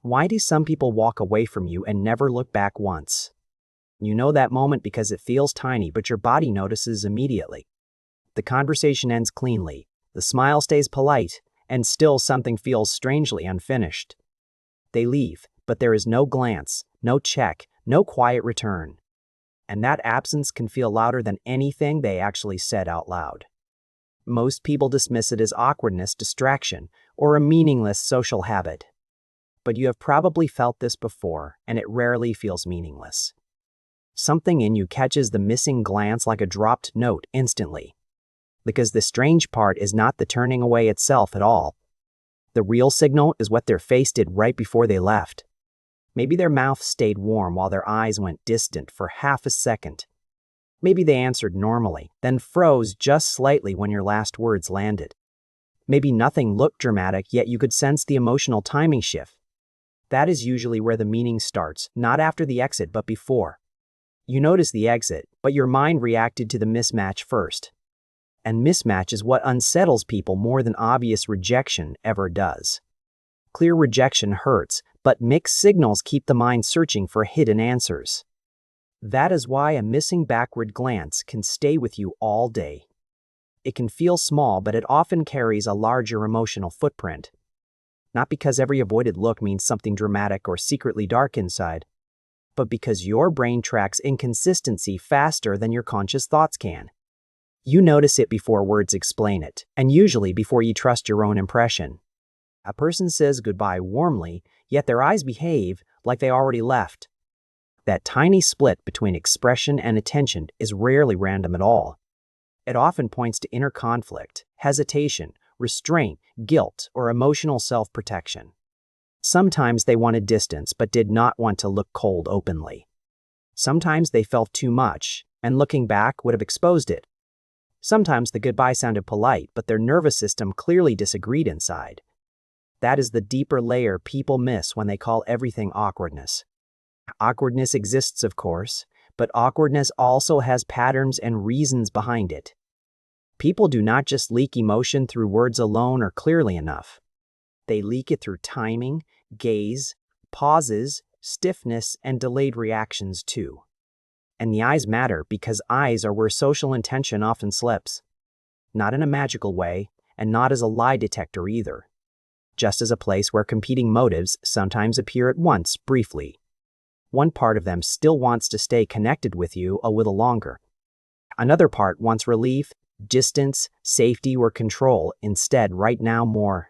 Why do some people walk away from you and never look back once? You know that moment because it feels tiny, but your body notices immediately. The conversation ends cleanly, the smile stays polite, and still something feels strangely unfinished. They leave, but there is no glance, no check, no quiet return. And that absence can feel louder than anything they actually said out loud. Most people dismiss it as awkwardness, distraction, or a meaningless social habit. But you have probably felt this before, and it rarely feels meaningless. Something in you catches the missing glance like a dropped note instantly. Because the strange part is not the turning away itself at all. The real signal is what their face did right before they left. Maybe their mouth stayed warm while their eyes went distant for half a second. Maybe they answered normally, then froze just slightly when your last words landed. Maybe nothing looked dramatic, yet you could sense the emotional timing shift. That is usually where the meaning starts, not after the exit but before. You notice the exit, but your mind reacted to the mismatch first. And mismatch is what unsettles people more than obvious rejection ever does. Clear rejection hurts, but mixed signals keep the mind searching for hidden answers. That is why a missing backward glance can stay with you all day. It can feel small, but it often carries a larger emotional footprint. Not because every avoided look means something dramatic or secretly dark inside, but because your brain tracks inconsistency faster than your conscious thoughts can. You notice it before words explain it, and usually before you trust your own impression. A person says goodbye warmly, yet their eyes behave like they already left. That tiny split between expression and attention is rarely random at all. It often points to inner conflict, hesitation, restraint, guilt, or emotional self-protection. Sometimes they wanted distance but did not want to look cold openly. Sometimes they felt too much, and looking back would have exposed it. Sometimes the goodbye sounded polite, but their nervous system clearly disagreed inside. That is the deeper layer people miss when they call everything awkwardness. Awkwardness exists, of course, but awkwardness also has patterns and reasons behind it. People do not just leak emotion through words alone or clearly enough. They leak it through timing, gaze, pauses, stiffness, and delayed reactions too. And the eyes matter because eyes are where social intention often slips. Not in a magical way, and not as a lie detector either. Just as a place where competing motives sometimes appear at once, briefly. One part of them still wants to stay connected with you a little longer. Another part wants relief, distance, safety, or control instead right now more.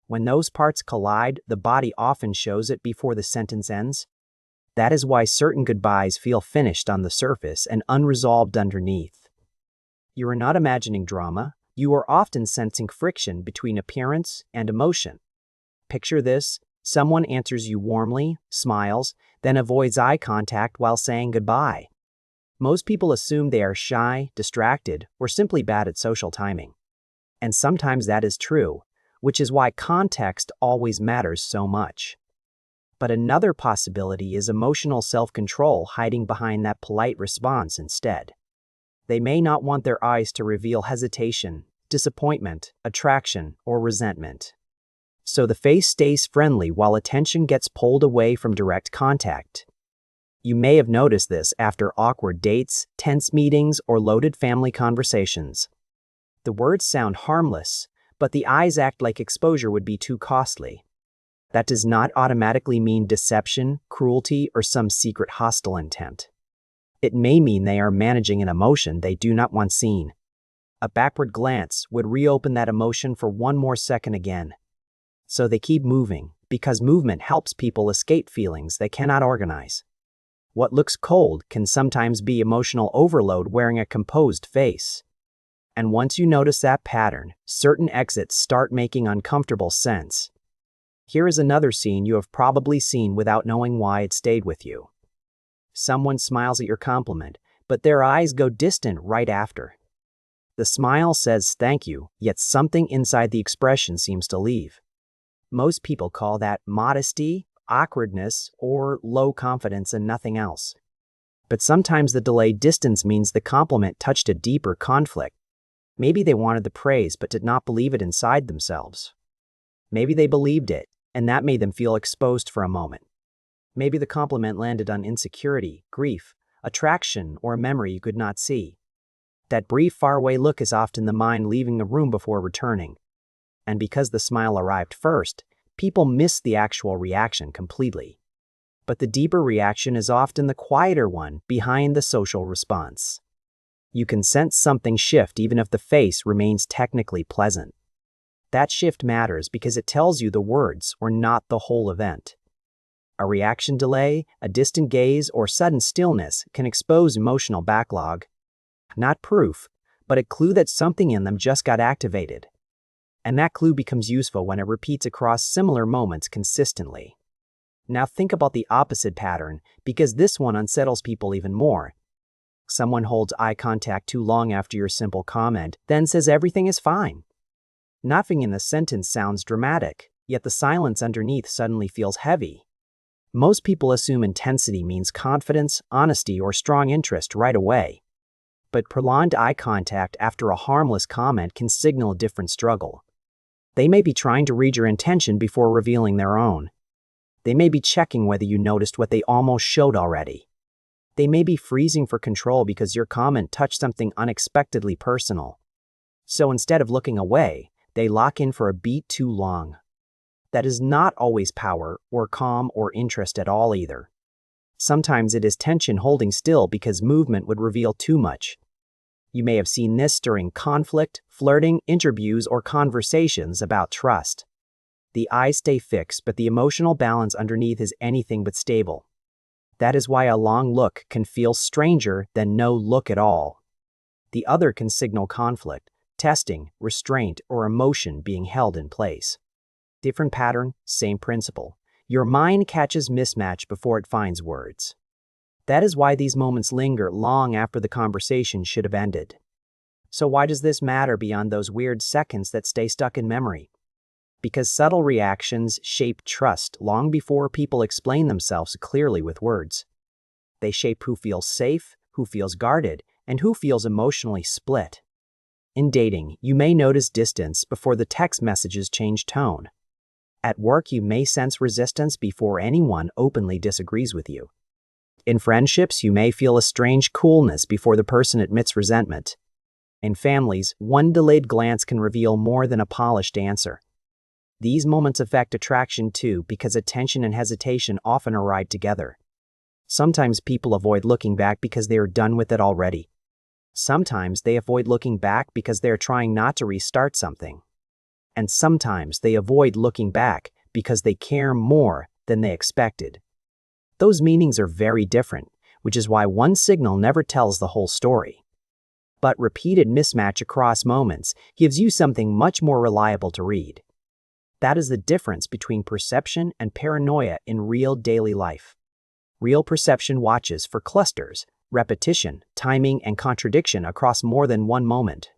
When those parts collide, the body often shows it before the sentence ends. That is why certain goodbyes feel finished on the surface and unresolved underneath. You are not imagining drama. You are often sensing friction between appearance and emotion. Picture this: someone answers you warmly, smiles, then avoids eye contact while saying goodbye. Most people assume they are shy, distracted, or simply bad at social timing. And sometimes that is true, which is why context always matters so much. But another possibility is emotional self-control hiding behind that polite response instead. They may not want their eyes to reveal hesitation, disappointment, attraction, or resentment. So the face stays friendly while attention gets pulled away from direct contact. You may have noticed this after awkward dates, tense meetings, or loaded family conversations. The words sound harmless, but the eyes act like exposure would be too costly. That does not automatically mean deception, cruelty, or some secret hostile intent. It may mean they are managing an emotion they do not want seen. A backward glance would reopen that emotion for one more second again. So they keep moving, because movement helps people escape feelings they cannot organize. What looks cold can sometimes be emotional overload wearing a composed face. And once you notice that pattern, certain exits start making uncomfortable sense. Here is another scene you have probably seen without knowing why it stayed with you. Someone smiles at your compliment, but their eyes go distant right after. The smile says thank you, yet something inside the expression seems to leave. Most people call that modesty, awkwardness, or low confidence and nothing else. But sometimes the delayed distance means the compliment touched a deeper conflict. Maybe they wanted the praise but did not believe it inside themselves. Maybe they believed it, and that made them feel exposed for a moment. Maybe the compliment landed on insecurity, grief, attraction, or a memory you could not see. That brief faraway look is often the mind leaving the room before returning. And because the smile arrived first, people miss the actual reaction completely. But the deeper reaction is often the quieter one behind the social response. You can sense something shift even if the face remains technically pleasant. That shift matters because it tells you the words or not the whole event. A reaction delay, a distant gaze, or sudden stillness can expose emotional backlog. Not proof, but a clue that something in them just got activated. And that clue becomes useful when it repeats across similar moments consistently. Now think about the opposite pattern, because this one unsettles people even more. Someone holds eye contact too long after your simple comment, then says everything is fine. Nothing in the sentence sounds dramatic, yet the silence underneath suddenly feels heavy. Most people assume intensity means confidence, honesty, or strong interest right away. But prolonged eye contact after a harmless comment can signal a different struggle. They may be trying to read your intention before revealing their own. They may be checking whether you noticed what they almost showed already. They may be freezing for control because your comment touched something unexpectedly personal. So instead of looking away, they lock in for a beat too long. That is not always power or calm or interest at all either. Sometimes it is tension holding still because movement would reveal too much. You may have seen this during conflict, flirting, interviews, or conversations about trust. The eyes stay fixed, but the emotional balance underneath is anything but stable. That is why a long look can feel stranger than no look at all. The other can signal conflict, testing, restraint, or emotion being held in place. Different pattern, same principle. Your mind catches mismatch before it finds words. That is why these moments linger long after the conversation should have ended. So why does this matter beyond those weird seconds that stay stuck in memory? Because subtle reactions shape trust long before people explain themselves clearly with words. They shape who feels safe, who feels guarded, and who feels emotionally split. In dating, you may notice distance before the text messages change tone. At work, you may sense resistance before anyone openly disagrees with you. In friendships, you may feel a strange coolness before the person admits resentment. In families, one delayed glance can reveal more than a polished answer. These moments affect attraction too, because attention and hesitation often arrive together. Sometimes people avoid looking back because they are done with it already. Sometimes they avoid looking back because they are trying not to restart something. And sometimes they avoid looking back because they care more than they expected. Those meanings are very different, which is why one signal never tells the whole story. But repeated mismatch across moments gives you something much more reliable to read. That is the difference between perception and paranoia in real daily life. Real perception watches for clusters, repetition, timing, and contradiction across more than one moment.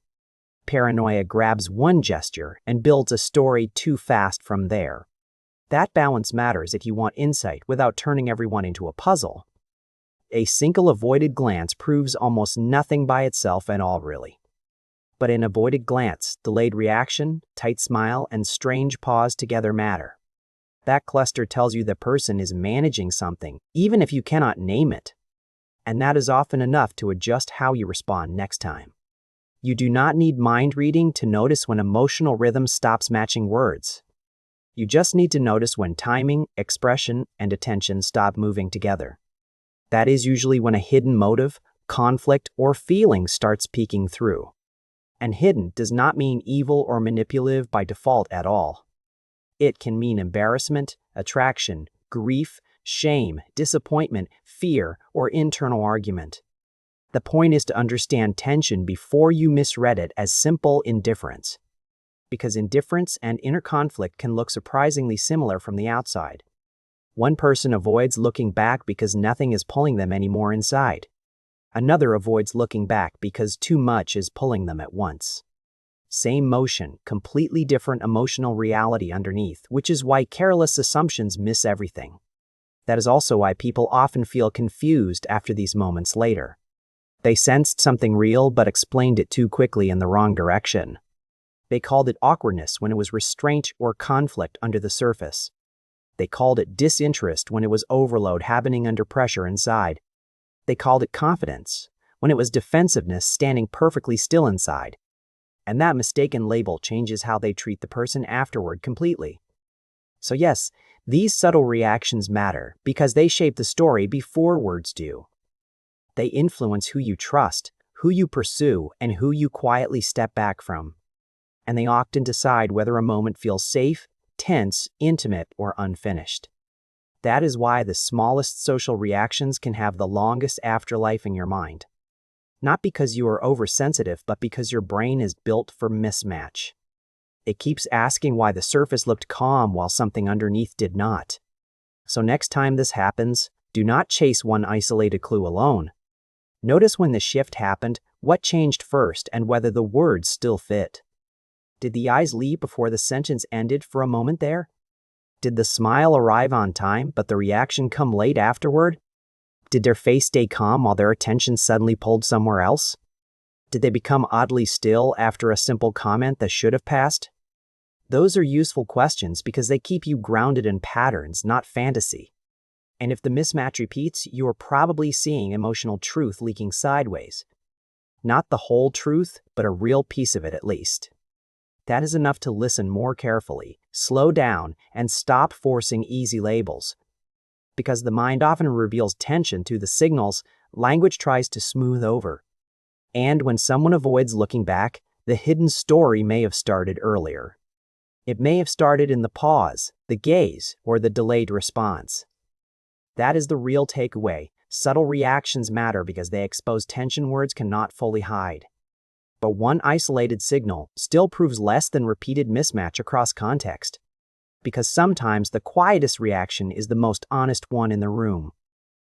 Paranoia grabs one gesture and builds a story too fast from there. That balance matters if you want insight without turning everyone into a puzzle. A single avoided glance proves almost nothing by itself at all, really. But an avoided glance, delayed reaction, tight smile, and strange pause together matter. That cluster tells you the person is managing something, even if you cannot name it. And that is often enough to adjust how you respond next time. You do not need mind reading to notice when emotional rhythm stops matching words. You just need to notice when timing, expression, and attention stop moving together. That is usually when a hidden motive, conflict, or feeling starts peeking through. And hidden does not mean evil or manipulative by default at all. It can mean embarrassment, attraction, grief, shame, disappointment, fear, or internal argument. The point is to understand tension before you misread it as simple indifference. Because indifference and inner conflict can look surprisingly similar from the outside. One person avoids looking back because nothing is pulling them anymore inside. Another avoids looking back because too much is pulling them at once. Same motion, completely different emotional reality underneath, which is why careless assumptions miss everything. That is also why people often feel confused after these moments later. They sensed something real but explained it too quickly in the wrong direction. They called it awkwardness when it was restraint or conflict under the surface. They called it disinterest when it was overload happening under pressure inside. They called it confidence when it was defensiveness standing perfectly still inside. And that mistaken label changes how they treat the person afterward completely. So yes, these subtle reactions matter because they shape the story before words do. They influence who you trust, who you pursue, and who you quietly step back from. And they often decide whether a moment feels safe, tense, intimate, or unfinished. That is why the smallest social reactions can have the longest afterlife in your mind. Not because you are oversensitive, but because your brain is built for mismatch. It keeps asking why the surface looked calm while something underneath did not. So next time this happens, do not chase one isolated clue alone. Notice when the shift happened, what changed first, and whether the words still fit. Did the eyes leave before the sentence ended for a moment there? Did the smile arrive on time, but the reaction come late afterward? Did their face stay calm while their attention suddenly pulled somewhere else? Did they become oddly still after a simple comment that should have passed? Those are useful questions because they keep you grounded in patterns, not fantasy. And if the mismatch repeats, you are probably seeing emotional truth leaking sideways. Not the whole truth, but a real piece of it at least. That is enough to listen more carefully, slow down, and stop forcing easy labels. Because the mind often reveals tension through the signals language tries to smooth over. And when someone avoids looking back, the hidden story may have started earlier. It may have started in the pause, the gaze, or the delayed response. That is the real takeaway. Subtle reactions matter because they expose tension words cannot fully hide. But one isolated signal still proves less than repeated mismatch across context. Because sometimes the quietest reaction is the most honest one in the room.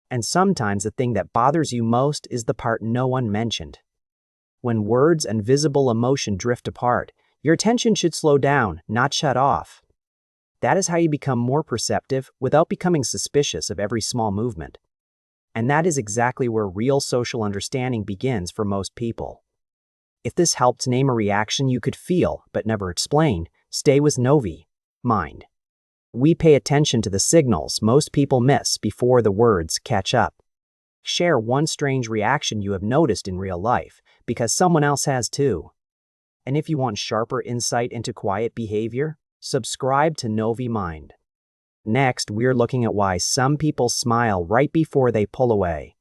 And sometimes the thing that bothers you most is the part no one mentioned. When words and visible emotion drift apart, your attention should slow down, not shut off. That is how you become more perceptive without becoming suspicious of every small movement. And that is exactly where real social understanding begins for most people. If this helped name a reaction you could feel but never explain, stay with Novi, mind. We pay attention to the signals most people miss before the words catch up. Share one strange reaction you have noticed in real life, because someone else has too. And if you want sharper insight into quiet behavior, subscribe to Novi Mind. Next, we're looking at why some people smile right before they pull away.